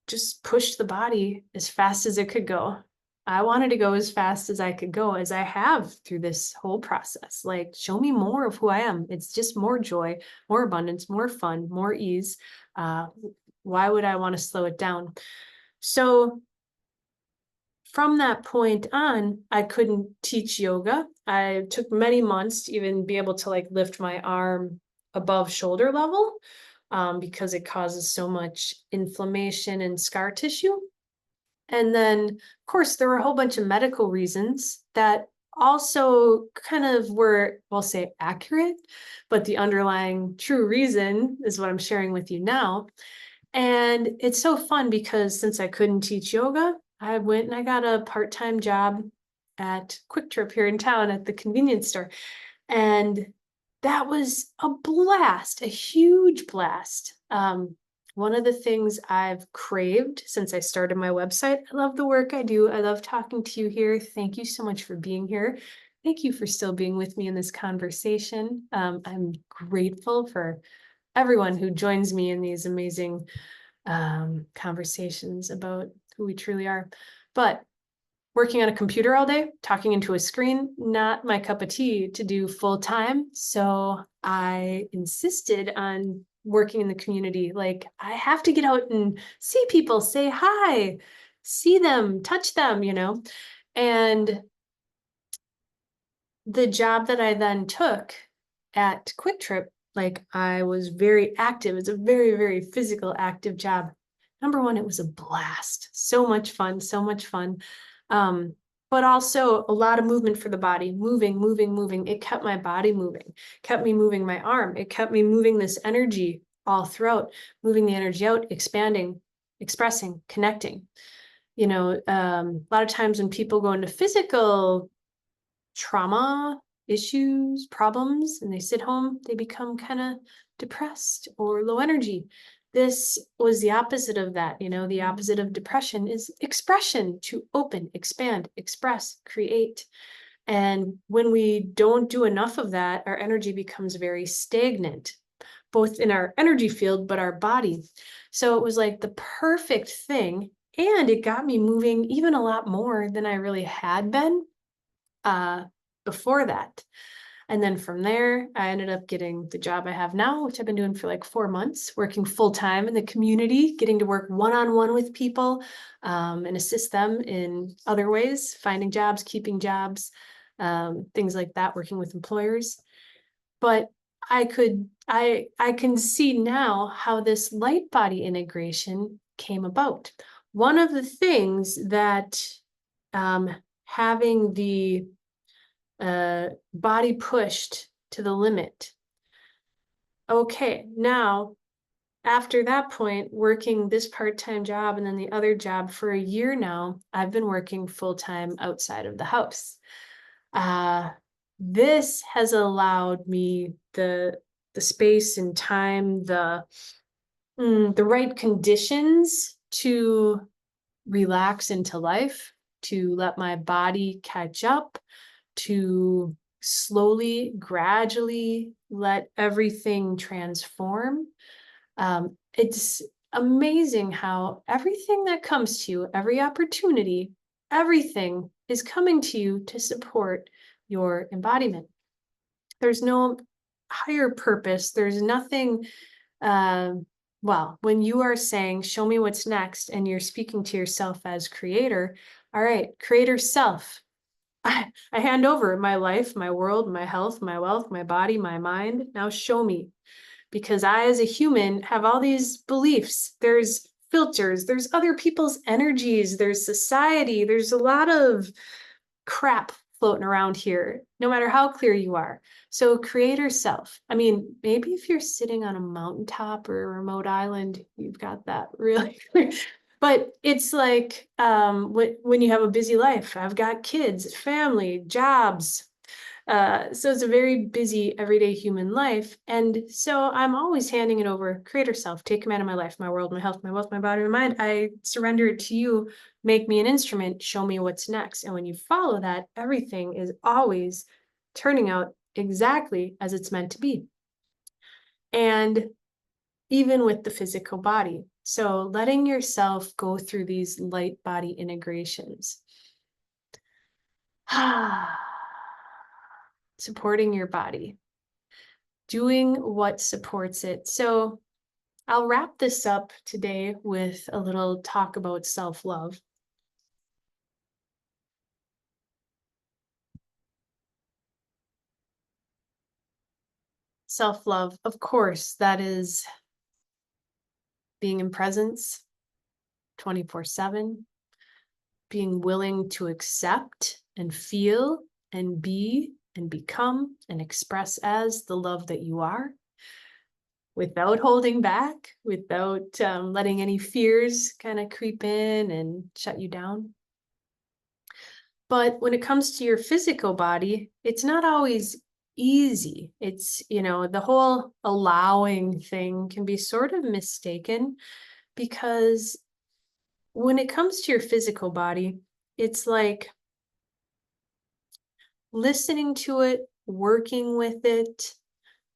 Speaker 1: just pushed the body as fast as it could go. I wanted to go as fast as I could go, as I have through this whole process. Like, show me more of who I am. It's just more joy, more abundance, more fun, more ease. Why would I want to slow it down? So from that point on, I couldn't teach yoga. I took many months to even be able to like lift my arm above shoulder level, because it causes so much inflammation and scar tissue. And then, of course, there were a whole bunch of medical reasons that also kind of were, we'll say, accurate, but the underlying true reason is what I'm sharing with you now. And it's so fun because since I couldn't teach yoga, I went and I got a part-time job at Quick Trip here in town at the convenience store. And that was a blast, a huge blast. One of the things I've craved since I started my website, I love the work I do. I love talking to you here. Thank you so much for being here. Thank you for still being with me in this conversation. I'm grateful for everyone who joins me in these amazing conversations about who we truly are. But working on a computer all day, talking into a screen, not my cup of tea to do full time. So I insisted on working in the community. Like, I have to get out and see people, say hi, see them, touch them, you know? And the job that I then took at Quick Trip, like, I was very active. It's a very, very physical, active job. Number one, it was a blast. So much fun, so much fun. But also a lot of movement for the body, moving, moving, moving. It kept my body moving, kept me moving my arm. It kept me moving this energy all throughout, moving the energy out, expanding, expressing, connecting. You know, a lot of times when people go into physical trauma, issues, problems, and they sit home, they become kind of depressed or low energy. This was the opposite of that. You know, the opposite of depression is expression, to open, expand, express, create. And when we don't do enough of that, our energy becomes very stagnant, both in our energy field, but our body. So it was like the perfect thing. And it got me moving even a lot more than I really had been before that. And then from there, I ended up getting the job I have now, which I've been doing for like 4 months, working full time in the community, getting to work one-on-one with people, and assist them in other ways, finding jobs, keeping jobs, things like that, working with employers. But I can see now how this Lightbody integration came about. One of the things that having the body pushed to the limit. Okay, now after that point, working this part-time job and then the other job for a year now, I've been working full-time outside of the house. This has allowed me the space and time, the right conditions to relax into life, to let my body catch up, to slowly, gradually let everything transform. It's amazing how everything that comes to you, every opportunity, everything is coming to you to support your embodiment. There's no higher purpose. There's nothing, well, when you are saying, show me what's next, and you're speaking to yourself as creator, all right, creator self, I hand over my life, my world, my health, my wealth, my body, my mind. Now show me. Because I, as a human, have all these beliefs. There's filters, there's other people's energies, there's society, there's a lot of crap floating around here, no matter how clear you are. So creator self. I mean, maybe if you're sitting on a mountaintop or a remote island, you've got that really clear. But it's like, when you have a busy life, I've got kids, family, jobs. So it's a very busy everyday human life. And so I'm always handing it over, creator self, take command of my life, my world, my health, my wealth, my body, my mind. I surrender it to you, make me an instrument, show me what's next. And when you follow that, everything is always turning out exactly as it's meant to be. And even with the physical body. So letting yourself go through these light body integrations. Supporting your body, doing what supports it. So I'll wrap this up today with a little talk about self-love. Self-love, of course, that is being in presence 24/7, being willing to accept and feel and be and become and express as the love that you are, without holding back, without letting any fears kind of creep in and shut you down. But when it comes to your physical body, it's not always easy. It's, the whole allowing thing can be sort of mistaken, because when it comes to your physical body, it's like listening to it, working with it,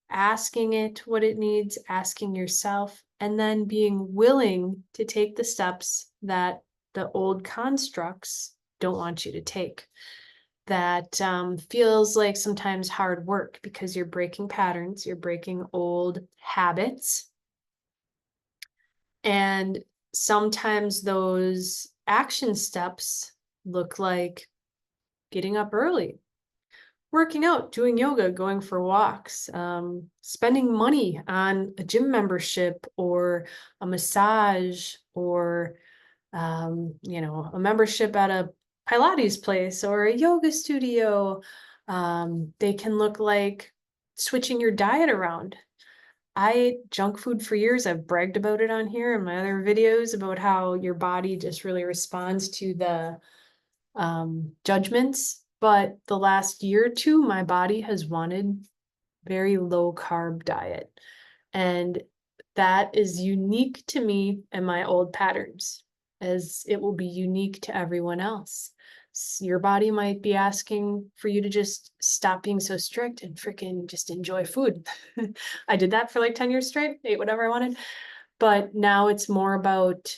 Speaker 1: asking it what it needs, asking yourself, and then being willing to take the steps that the old constructs don't want you to take. That feels like sometimes hard work because you're breaking patterns, you're breaking old habits. And sometimes those action steps look like getting up early, working out, doing yoga, going for walks, spending money on a gym membership or a massage or, a membership at a Pilates place or a yoga studio. They can look like switching your diet around. I ate junk food for years. I've bragged about it on here in my other videos about how your body just really responds to the judgments. But the last year or two, my body has wanted very low carb diet. And that is unique to me and my old patterns, as it will be unique to everyone else. Your body might be asking for you to just stop being so strict and freaking just enjoy food. I did that for like 10 years straight, ate whatever I wanted. But now it's more about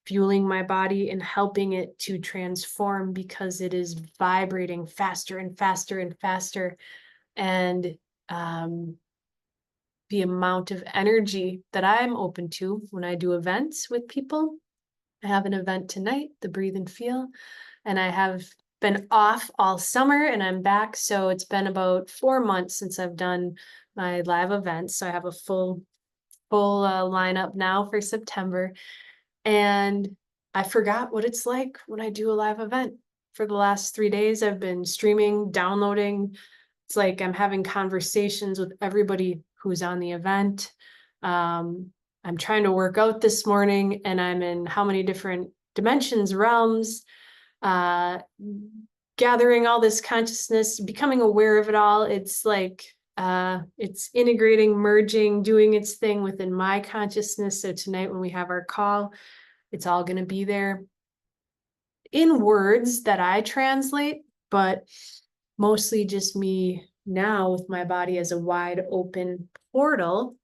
Speaker 1: fueling my body and helping it to transform, because it is vibrating faster and faster and faster. And the amount of energy that I'm open to when I do events with people. I have an event tonight, the Breathe and Feel, and I have been off all summer and I'm back. So it's been about 4 months since I've done my live events. So I have a full lineup now for September. And I forgot what it's like when I do a live event. For the last 3 days, I've been streaming, downloading. It's like I'm having conversations with everybody who's on the event. I'm trying to work out this morning, and I'm in how many different dimensions, realms, gathering all this consciousness, becoming aware of it all. It's like it's integrating, merging, doing its thing within my consciousness. So tonight when we have our call, it's all going to be there in words that I translate, but mostly just me now with my body as a wide open portal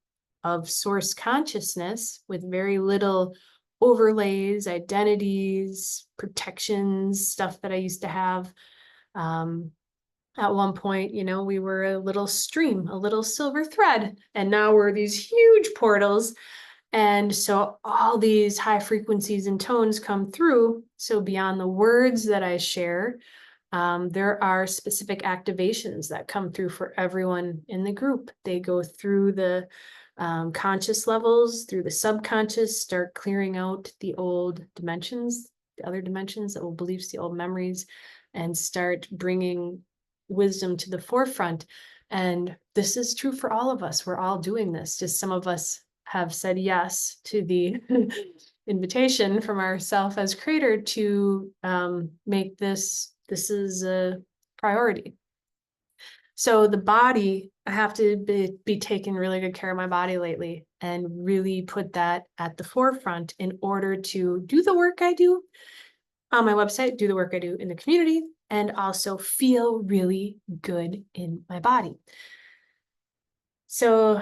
Speaker 1: of source consciousness with very little overlays, identities, protections, stuff that I used to have. At one point, we were a little stream, a little silver thread, and now we're these huge portals. And so all these high frequencies and tones come through. So beyond the words that I share, there are specific activations that come through for everyone in the group. They go through the conscious levels, through the subconscious, start clearing out the old dimensions, the other dimensions, the old beliefs, the old memories, and start bringing wisdom to the forefront. And this is true for all of us. We're all doing this. Just some of us have said yes to the invitation from ourself as creator to make this is a priority. So the body, I have to be taking really good care of my body lately and really put that at the forefront in order to do the work I do on my website, do the work I do in the community, and also feel really good in my body. So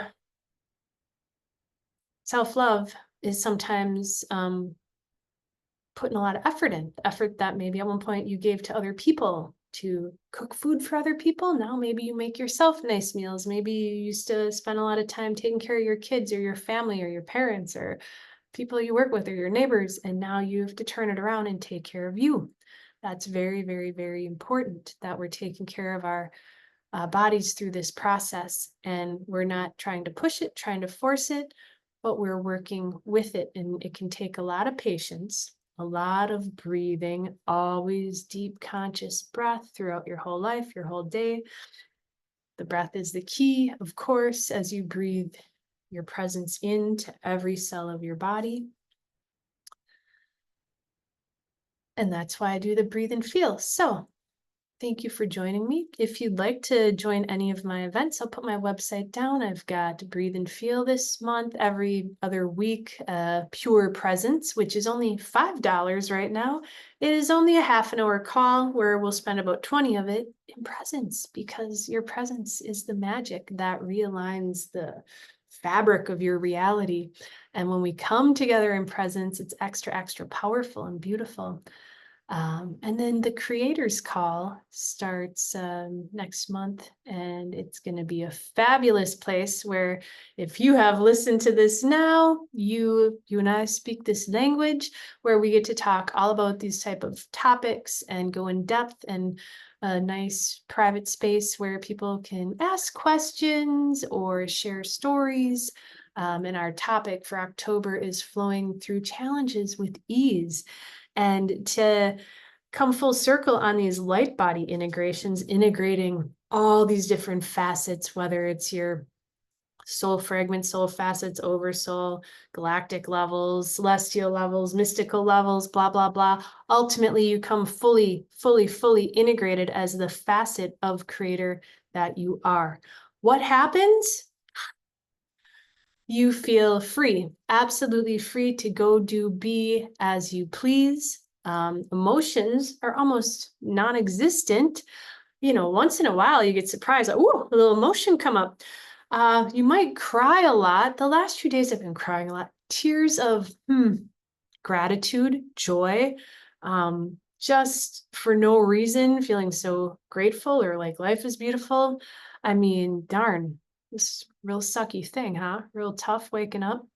Speaker 1: self-love is sometimes putting a lot of effort in, effort that maybe at one point you gave to other people to cook food for other people. Now maybe you make yourself nice meals. Maybe you used to spend a lot of time taking care of your kids or your family or your parents or people you work with or your neighbors. And now you have to turn it around and take care of you. That's very, very, very important that we're taking care of our bodies through this process. And we're not trying to push it, trying to force it, but we're working with it. And it can take a lot of patience, a lot of breathing, always deep conscious breath throughout your whole life, your whole day. The breath is the key, of course, as you breathe your presence into every cell of your body. And that's why I do the breathe and feel. So thank you for joining me. If you'd like to join any of my events, I'll put my website down. I've got Breathe and Feel this month, every other week, Pure Presence, which is only $5 right now. It is only a half an hour call where we'll spend about 20 of it in presence, because your presence is the magic that realigns the fabric of your reality. And when we come together in presence, it's extra, extra powerful and beautiful. And then the Creators Call starts next month, and it's going to be a fabulous place where if you have listened to this now, you and I speak this language where we get to talk all about these type of topics and go in depth, and a nice private space where people can ask questions or share stories. And our topic for October is flowing through challenges with ease. And to come full circle on these Lightbody integrations, integrating all these different facets, whether it's your soul fragments, soul facets, oversoul, galactic levels, celestial levels, mystical levels, blah, blah, blah. Ultimately, you come fully, fully, fully integrated as the facet of creator that you are. What happens? You feel free, absolutely free to go do, be as you please. Emotions are almost non-existent. You know, once in a while you get surprised, like, ooh, a little emotion come up. You might cry a lot. The last few days I've been crying a lot. Tears of gratitude, joy, just for no reason, feeling so grateful or like life is beautiful. I mean, darn, this real sucky thing, huh? Real tough waking up.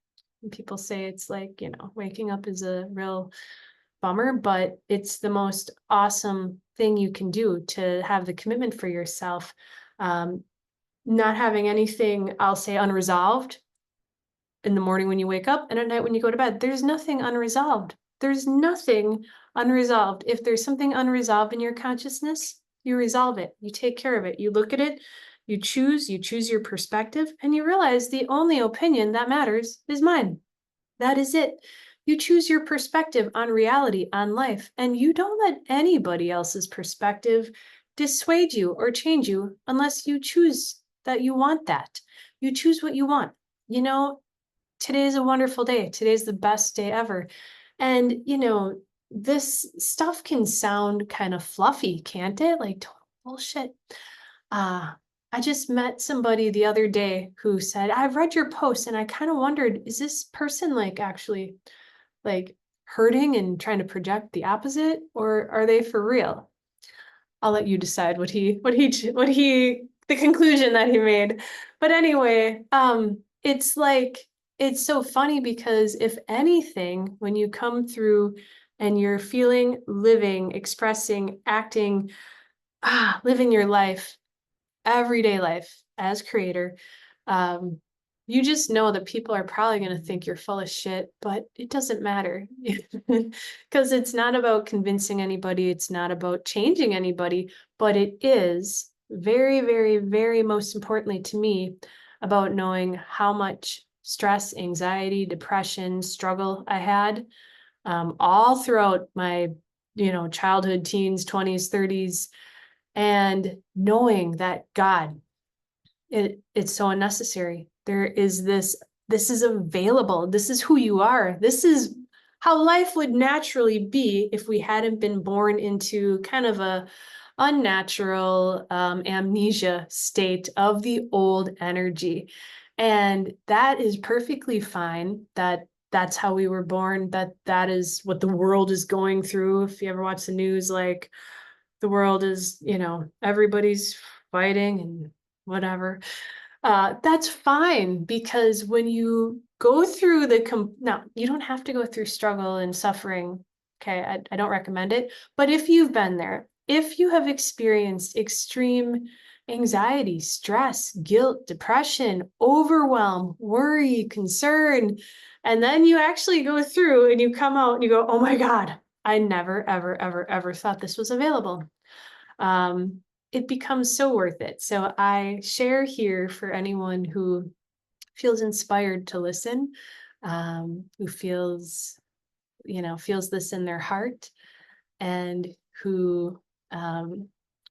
Speaker 1: And people say it's like, you know, waking up is a real bummer, but it's the most awesome thing you can do to have the commitment for yourself. Not having anything, I'll say, unresolved in the morning when you wake up and at night when you go to bed. There's nothing unresolved. There's nothing unresolved. If there's something unresolved in your consciousness, you resolve it. You take care of it. You look at it. You choose your perspective, and you realize the only opinion that matters is mine. That is it. You choose your perspective on reality, on life, and you don't let anybody else's perspective dissuade you or change you unless you choose that you want that. You choose what you want. You know, today is a wonderful day. Today's the best day ever. And, you know, this stuff can sound kind of fluffy, can't it? Like total bullshit. I just met somebody the other day who said, I've read your post and I kind of wondered, is this person like actually like hurting and trying to project the opposite, or are they for real? I'll let you decide the conclusion that he made. But anyway, it's like, it's so funny because if anything, when you come through and you're feeling, living, expressing, acting, living your life, everyday life as creator, you just know that people are probably going to think you're full of shit, but it doesn't matter because it's not about convincing anybody. It's not about changing anybody, but it is very, very, very most importantly to me about knowing how much stress, anxiety, depression, struggle I had, all throughout my, childhood, teens, 20s, 30s, and knowing that God, it's so unnecessary. There is this is available. This is who you are. This is how life would naturally be if we hadn't been born into kind of a unnatural amnesia state of the old energy. And that is perfectly fine. That's how we were born. That is what the world is going through. If you ever watch the news, like the world is, everybody's fighting and whatever. That's fine, because when you go through no, you don't have to go through struggle and suffering. Okay, I don't recommend it. But if you've been there, if you have experienced extreme anxiety, stress, guilt, depression, overwhelm, worry, concern, and then you actually go through and you come out and you go, oh my God, I never, ever, ever, ever thought this was available. It becomes so worth it. So I share here for anyone who feels inspired to listen, who feels this in their heart, and who,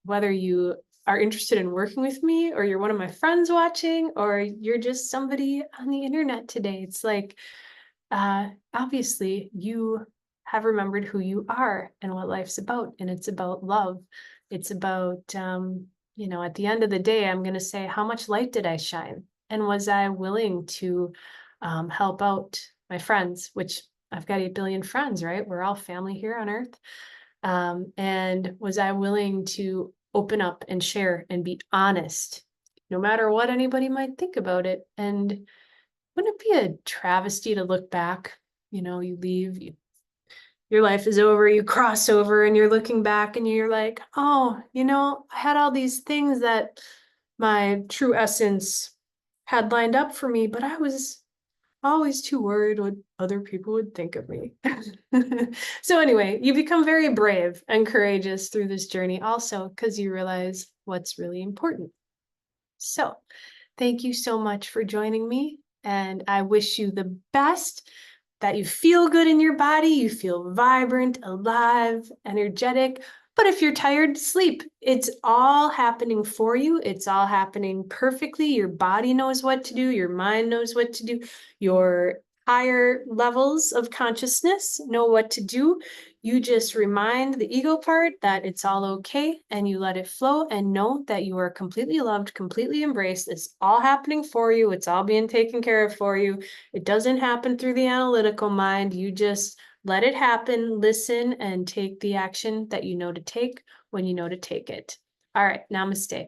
Speaker 1: whether you are interested in working with me, or you're one of my friends watching, or you're just somebody on the internet today, it's like, obviously you have remembered who you are and what life's about, and it's about love. It's about, at the end of the day, I'm going to say, how much light did I shine? And was I willing to help out my friends, which I've got 8 billion friends, right? We're all family here on Earth. And was I willing to open up and share and be honest, no matter what anybody might think about it? And wouldn't it be a travesty to look back? You leave, your life is over, you cross over, and you're looking back and you're like, oh, I had all these things that my true essence had lined up for me, but I was always too worried what other people would think of me. So anyway, you become very brave and courageous through this journey also, because you realize what's really important. So thank you so much for joining me, and I wish you the best, that you feel good in your body, you feel vibrant, alive, energetic. But if you're tired, sleep. It's all happening for you. It's all happening perfectly. Your body knows what to do. Your mind knows what to do. Your higher levels of consciousness know what to do. You just remind the ego part that it's all okay, and you let it flow, and know that you are completely loved, completely embraced. It's all happening for you. It's all being taken care of for you. It doesn't happen through the analytical mind. You just let it happen, listen, and take the action that you know to take when you know to take it. All right, namaste.